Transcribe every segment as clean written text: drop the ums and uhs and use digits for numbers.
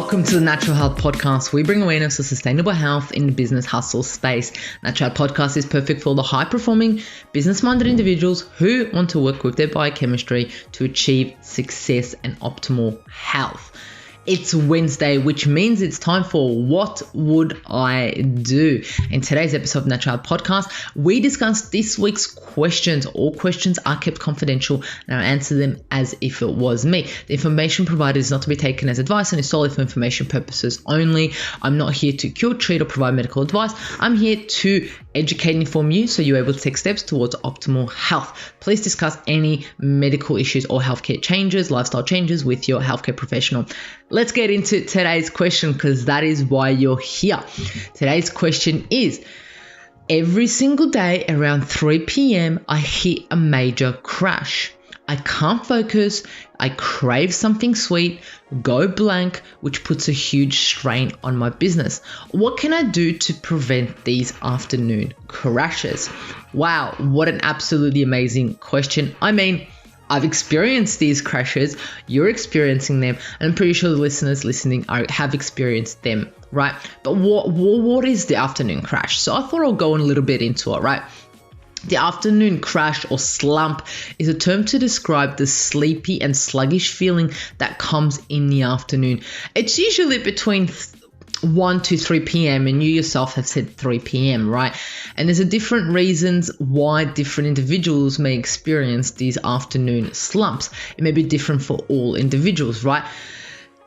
Welcome to the Natural Health Podcast. We bring awareness to sustainable health in the business hustle space. Natural Health Podcast is perfect for the high-performing, business-minded individuals who want to work with their biochemistry to achieve success and optimal health. It's Wednesday, which means it's time for What Would I Do? In today's episode of Natural Health Podcast, we discuss this week's questions. All questions are kept confidential and I answer them as if it was me. The information provided is not to be taken as advice and is solely for information purposes only. I'm not here to cure, treat, or provide medical advice. I'm here to educate and inform you so you're able to take steps towards optimal health. Please discuss any medical issues or healthcare changes, lifestyle changes with your healthcare professional. Let's get into today's question because that is why you're here. Today's question is, every single day around 3 p.m. I hit a major crash. I can't focus, I crave something sweet, go blank, which puts a huge strain on my business. What can I do to prevent these afternoon crashes? Wow, what an absolutely amazing question. I mean, I've experienced these crashes, you're experiencing them, and I'm pretty sure the listeners listening have experienced them, right? But what is the afternoon crash? So I thought I'll go a little bit into it, right? The afternoon crash or slump is a term to describe the sleepy and sluggish feeling that comes in the afternoon. It's usually between 1 to 3 p.m. and you yourself have said 3 p.m., right? And there's a different reasons why different individuals may experience these afternoon slumps. It may be different for all individuals, right?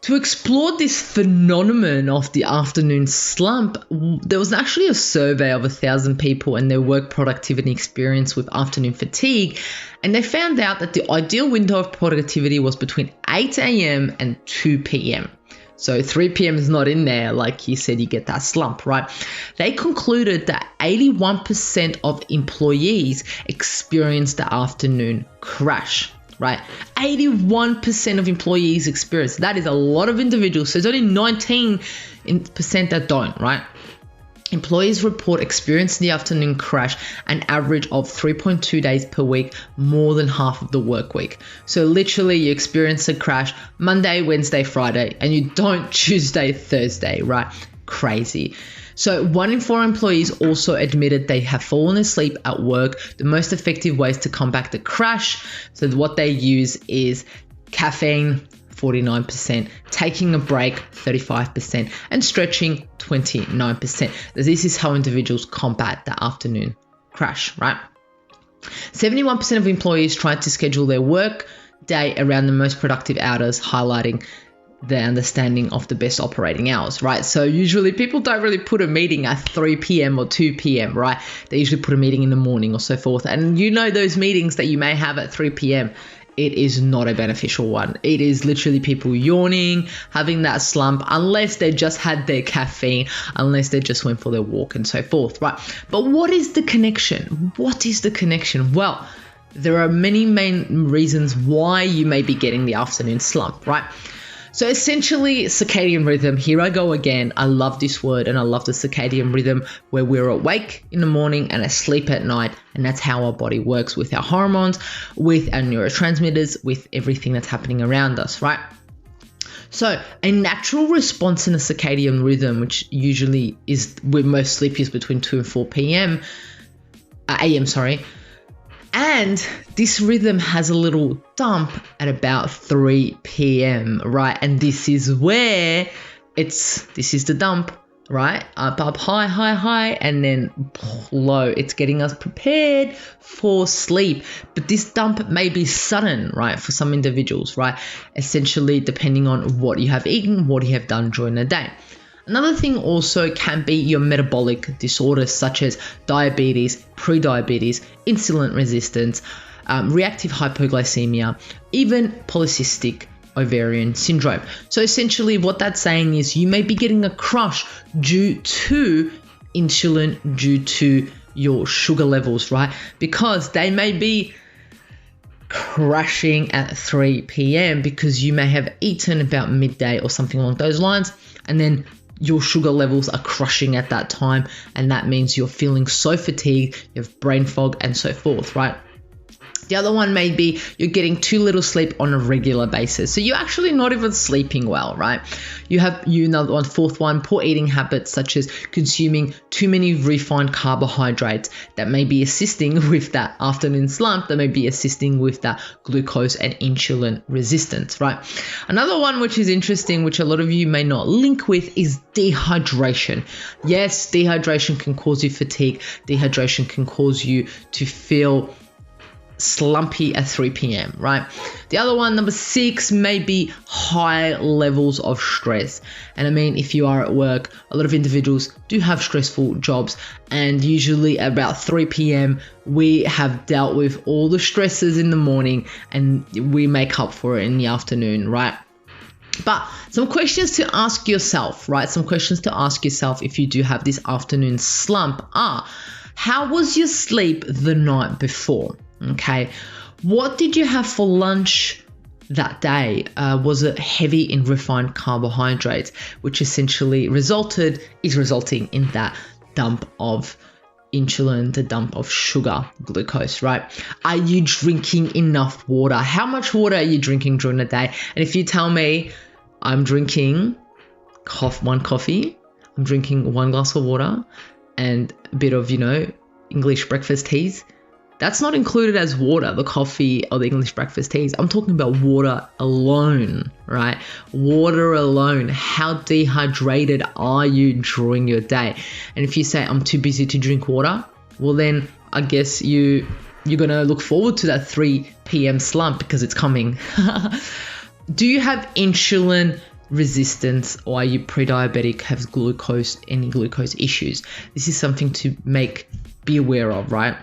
To explore this phenomenon of the afternoon slump, there was actually a survey of 1,000 people and their work productivity experience with afternoon fatigue, and they found out that the ideal window of productivity was between 8 a.m. and 2 p.m. So 3 p.m. is not in there, like you said, you get that slump, right? They concluded that 81% of employees experienced the afternoon crash. Right, 81% of employees experience. That is a lot of individuals. So it's only 19% that don't, right? Employees report experiencing the afternoon crash an average of 3.2 days per week, more than half of the work week. So literally you experience a crash Monday, Wednesday, Friday, and you don't Tuesday, Thursday, right? Crazy. So 1 in 4 employees also admitted they have fallen asleep at work. The most effective ways to combat the crash, so what they use is caffeine, 49%, taking a break, 35%, and stretching, 29%. This is how individuals combat the afternoon crash, right? 71% of employees tried to schedule their work day around the most productive hours, highlighting the understanding of the best operating hours, right? So usually people don't really put a meeting at 3 p.m. or 2 p.m., right? They usually put a meeting in the morning or so forth. And you know those meetings that you may have at 3 p.m., it is not a beneficial one. It is literally people yawning, having that slump, unless they just had their caffeine, unless they just went for their walk and so forth, right? But what is the connection? What is the connection? Well, there are many main reasons why you may be getting the afternoon slump, right? So essentially, circadian rhythm, here I go again. I love this word and I love the circadian rhythm where we're awake in the morning and asleep at night. And that's how our body works with our hormones, with our neurotransmitters, with everything that's happening around us, right? So a natural response in a circadian rhythm, which usually is we're most sleepiest between 2 and 4 p.m. AM, and this rhythm has a little dump at about 3 p.m., right? And this is where this is the dump, right? Up, high, and then low. It's getting us prepared for sleep. But this dump may be sudden, right? For some individuals, right? Essentially, depending on what you have eaten, what you have done during the day. Another thing also can be your metabolic disorders such as diabetes, prediabetes, insulin resistance, reactive hypoglycemia, even polycystic ovarian syndrome. So essentially what that's saying is you may be getting a crash due to insulin, due to your sugar levels, right? Because they may be crashing at 3 p.m. because you may have eaten about midday or something along those lines, and then your sugar levels are crushing at that time, and that means you're feeling so fatigued, you have brain fog and so forth, right? The other one may be you're getting too little sleep on a regular basis. So you're actually not even sleeping well, right? You have another one, fourth one, poor eating habits such as consuming too many refined carbohydrates that may be assisting with that afternoon slump, that may be assisting with that glucose and insulin resistance, right? Another one which is interesting, which a lot of you may not link with, is dehydration. Yes, dehydration can cause you fatigue. Dehydration can cause you to feel slumpy at 3 p.m, right? The other one, number 6, may be high levels of stress. And I mean, if you are at work, a lot of individuals do have stressful jobs, and usually about 3 p.m, we have dealt with all the stresses in the morning and we make up for it in the afternoon, right? But some questions to ask yourself, right? Some questions to ask yourself if you do have this afternoon slump are, how was your sleep the night before? Okay, what did you have for lunch that day? Was it heavy in refined carbohydrates, which essentially is resulting in that dump of insulin, the dump of sugar, glucose, right? Are you drinking enough water? How much water are you drinking during the day? And if you tell me I'm drinking one coffee, I'm drinking 1 glass of water and a bit of, English breakfast teas, that's not included as water, the coffee or the English breakfast teas. I'm talking about water alone, right? Water alone. How dehydrated are you during your day? And if you say, I'm too busy to drink water, well then I guess you're going to look forward to that 3 p.m. slump because it's coming. Do you have insulin resistance, or are you pre-diabetic, have any glucose issues? This is something to be aware of, right?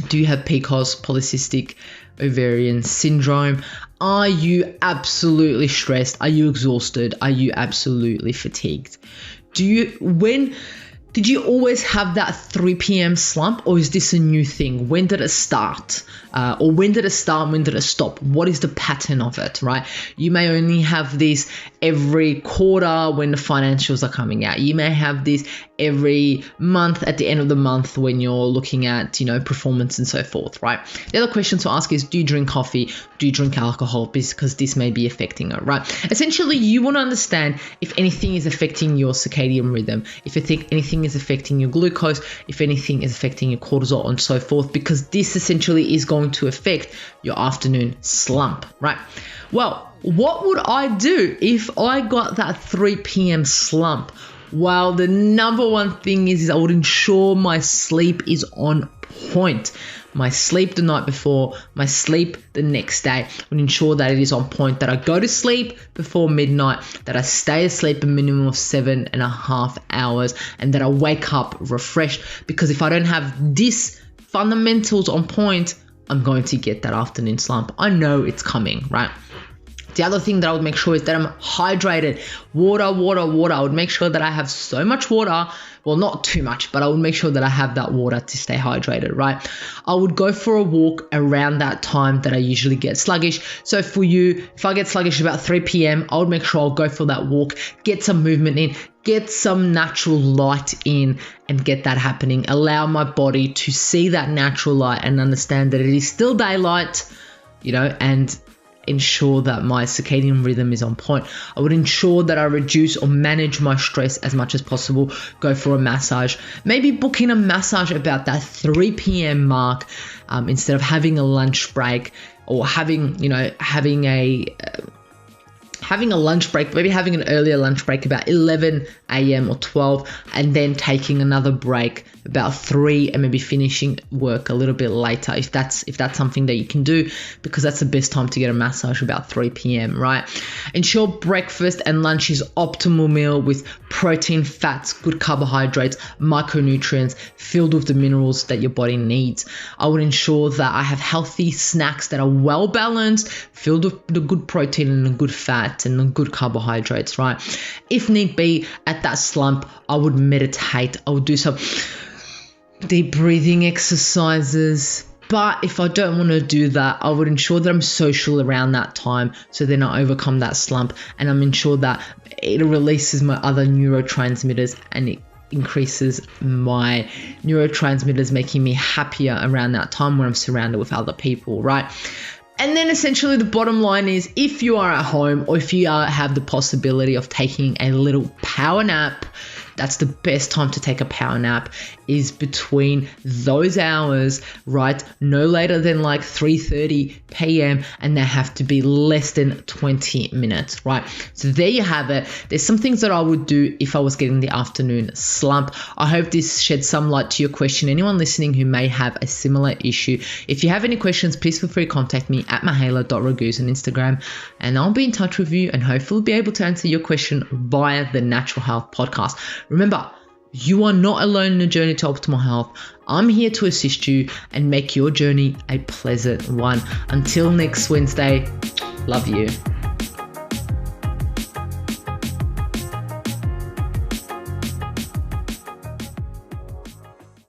Do you have PCOS, polycystic ovarian syndrome? Are you absolutely stressed? Are you exhausted? Are you absolutely fatigued? Did you always have that 3 p.m. slump, or is this a new thing? When did it start? Or when did it start? When did it stop? What is the pattern of it, right? You may only have this every quarter when the financials are coming out. You may have this every month at the end of the month when you're looking at, performance and so forth, right? The other question to ask is, do you drink coffee? Do you drink alcohol? Because this may be affecting it, right? Essentially, you want to understand if anything is affecting your circadian rhythm, if you think anything is affecting your glucose, if anything is affecting your cortisol and so forth, because this essentially is going to affect your afternoon slump, right? Well, what would I do if I got that 3 p.m. slump? Well, the number one thing is I would ensure my sleep is on point. My sleep the night before, my sleep the next day, I would ensure that it is on point, that I go to sleep before midnight, that I stay asleep a minimum of 7.5 hours, and that I wake up refreshed. Because if I don't have this fundamentals on point, I'm going to get that afternoon slump. I know it's coming, right? The other thing that I would make sure is that I'm hydrated. Water. I would make sure that I have so much water. Well, not too much, but I would make sure that I have that water to stay hydrated, right? I would go for a walk around that time that I usually get sluggish. So for you, if I get sluggish about 3 p.m, I would make sure I'll go for that walk, get some movement in, get some natural light in, and get that happening. Allow my body to see that natural light and understand that it is still daylight, and ensure that my circadian rhythm is on point. I would ensure that I reduce or manage my stress as much as possible. Go for a massage. Maybe book in a massage about that 3 p.m. mark instead of having a lunch break, or having a lunch break, maybe having an earlier lunch break about 11 a.m. or 12, and then taking another break about 3 and maybe finishing work a little bit later if that's something that you can do, because that's the best time to get a massage, about 3 p.m, right? Ensure breakfast and lunch is optimal meal with protein, fats, good carbohydrates, micronutrients filled with the minerals that your body needs. I would ensure that I have healthy snacks that are well balanced, filled with the good protein and the good fat and the good carbohydrates, right? If need be, at that slump, I would meditate. I would do some deep breathing exercises. But if I don't want to do that, I would ensure that I'm social around that time, so then I overcome that slump, and I'm ensure that it releases my other neurotransmitters and it increases my neurotransmitters, making me happier around that time when I'm surrounded with other people, right? And then essentially the bottom line is, if you are at home or if you have the possibility of taking a little power nap, that's the best time to take a power nap, is between those hours, right? No later than like 3:30 p.m. and they have to be less than 20 minutes, right? So there you have it. There's some things that I would do if I was getting the afternoon slump. I hope this sheds some light to your question. Anyone listening who may have a similar issue, if you have any questions, please feel free to contact me at mihaela.raguz on Instagram, and I'll be in touch with you and hopefully be able to answer your question via the Natural Health Podcast. Remember, you are not alone in the journey to optimal health. I'm here to assist you and make your journey a pleasant one. Until next Wednesday, love you.